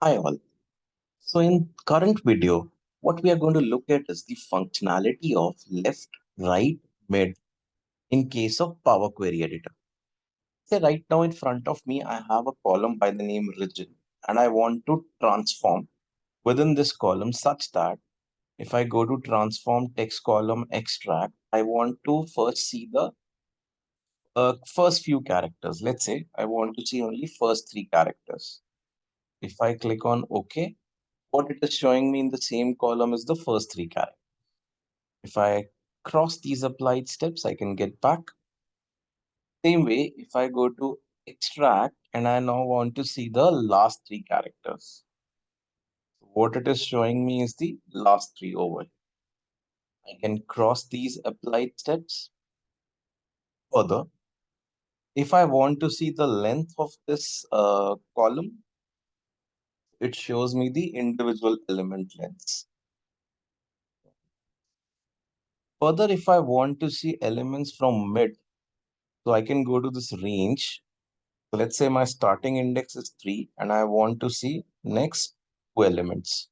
Hi all. So in current video, what we are going to look at is the functionality of left, right, mid in case of Power Query Editor. Say right now in front of me, I have a column by the name region, and I want to transform within this column such that if I go to transform text column extract, I want to first see the first few characters. Let's say I want to see only first three characters. If I click on OK, what it is showing me in the same column is the first three characters. If I cross these applied steps, I can get back. Same way, if I go to extract and I now want to see the last three characters. What it is showing me is the last three over. I can cross these applied steps. Further, if I want to see the length of this column, it shows me the individual element lengths. Further, if I want to see elements from mid, so I can go to this range. So let's say my starting index is 3 and I want to see next two elements.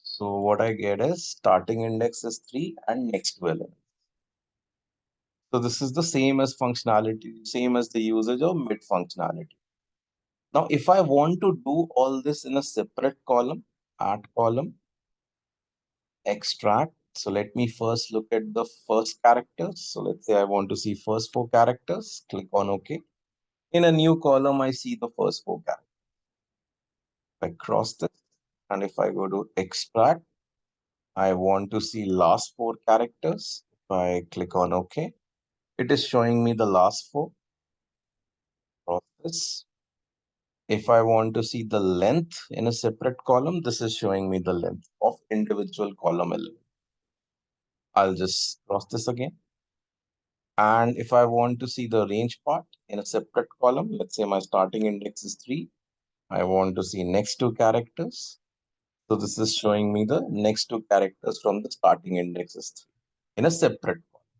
So what I get is starting index is 3 and next two elements. So this is the same as functionality, same as the usage of mid functionality. Now, if I want to do all this in a separate column, add column, extract. So let me first look at the first characters. So let's say I want to see first four characters, click on OK. In a new column, I see the first four characters. I cross this, and if I go to extract, I want to see last four characters. If I click on OK, it is showing me the last four. Cross this. If I want to see the length in a separate column, this is showing me the length of individual column element. I'll just cross this again. And if I want to see the range part in a separate column, let's say my starting index is 3. I want to see next two characters. So this is showing me the next two characters from the starting index is 3 in a separate column.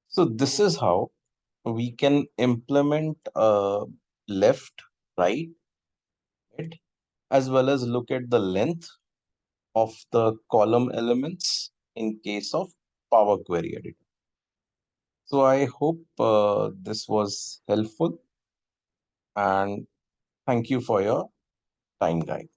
So this is how we can implement left, right, mid, as well as look at the length of the column elements in case of Power Query Editor. So I hope this was helpful, and thank you for your time, guys.